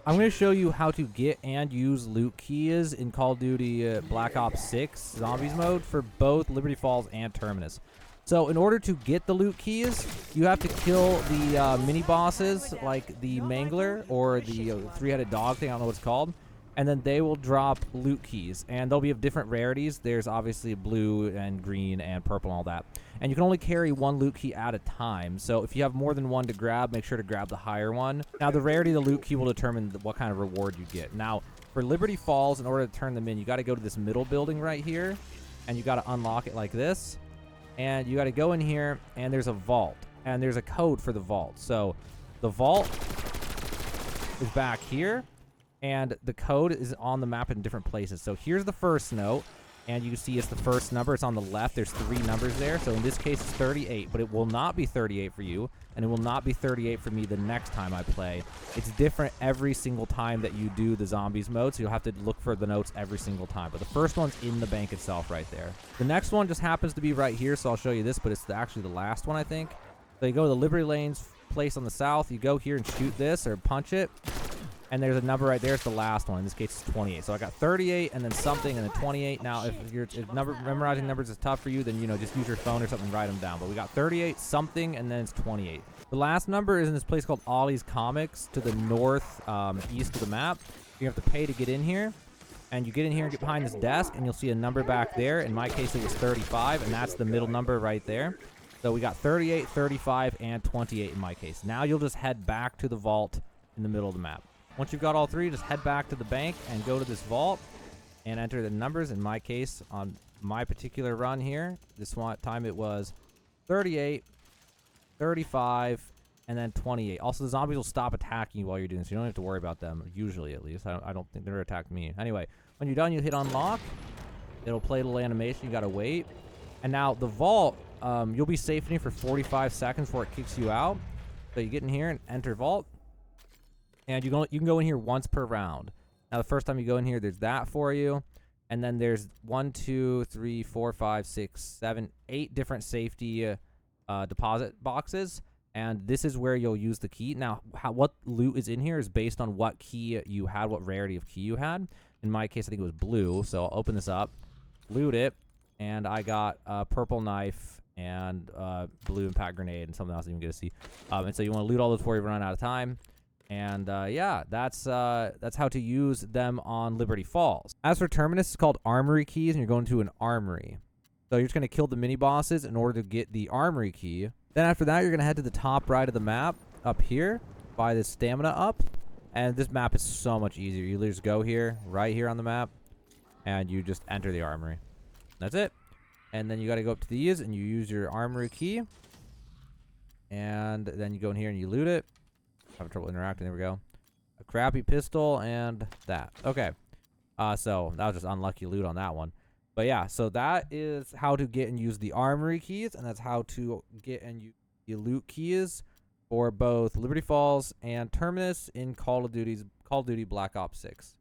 I'm going to show you how to get and use loot keys in Call of Duty Black Ops 6 Zombies mode for both Liberty Falls and Terminus. So in order to get the loot keys, you have to kill the mini bosses like the Mangler or the three-headed dog thing, I don't know what it's called, and then they will drop loot keys, and they'll be of different rarities. There's obviously blue and green and purple and all that. And you can only carry one loot key at a time, so if you have more than one to grab, make sure to grab the higher one. Now, the rarity of the loot key will determine what kind of reward you get. Now, for Liberty Falls, in order to turn them in, you got to go to this middle building right here, and you got to unlock it like this. And you got to go in here, and there's a vault, and there's a code for the vault. So the vault is back here, and the code is on the map in different places. So here's the first note, and you can see it's the first number. It's on the left. There's 3 numbers there. So in this case, it's 38, but it will not be 38 for you, and it will not be 38 for me the next time I play. It's different every single time that you do the zombies mode, so you'll have to look for the notes every single time. But the first one's in the bank itself right there. The next one just happens to be right here, so I'll show you this, but it's actually the last one, I think. So you go to the Liberty Lanes place on the south. You go here and shoot this or punch it. And there's a number right there. It's the last one. In this case, it's 28. So I got 38 and then something and then 28. Now, if memorizing numbers is tough for you, then, just use your phone or something and write them down. But we got 38, something, and then it's 28. The last number is in this place called Ollie's Comics to the north east of the map. You have to pay to get in here. And you get in here and get behind this desk, and you'll see a number back there. In my case, it was 35, and that's the middle number right there. So we got 38, 35, and 28 in my case. Now you'll just head back to the vault in the middle of the map. Once you've got all 3, just head back to the bank and go to this vault and enter the numbers. In my case, on my particular run here, this one time it was 38, 35, and then 28. Also, the zombies will stop attacking you while you're doing this. You don't have to worry about them, usually at least. I don't think they've ever attacked me. Anyway, when you're done, you hit unlock. It'll play a little animation. You got to wait. And now the vault, you'll be safe in here for 45 seconds before it kicks you out. So you get in here and enter vault. And you can go in here once per round. Now, the first time you go in here, there's that for you. And then there's 1, 2, 3, 4, 5, 6, 7, 8 different safety deposit boxes. And this is where you'll use the key. Now, what loot is in here is based on what key you had, what rarity of key you had. In my case, I think it was blue. So I'll open this up, loot it, and I got a purple knife and blue impact grenade and something else I didn't even get to see. And so you want to loot all those before you run out of time. And yeah, that's how to use them on Liberty Falls. As for Terminus, it's called armory keys, and you're going to an armory. So you're just going to kill the mini bosses in order to get the armory key. Then after that, you're going to head to the top right of the map up here, buy this stamina up. And this map is so much easier. You just go here, right here on the map, and you just enter the armory. That's it. And then you got to go up to these, and you use your armory key. And then you go in here and you loot it. Having trouble interacting. There we go. A crappy pistol and that. Okay. So that was just unlucky loot on that one. But yeah, so that is how to get and use the armory keys, and that's how to get and use the loot keys for both Liberty Falls and Terminus in Call of Duty Black Ops 6.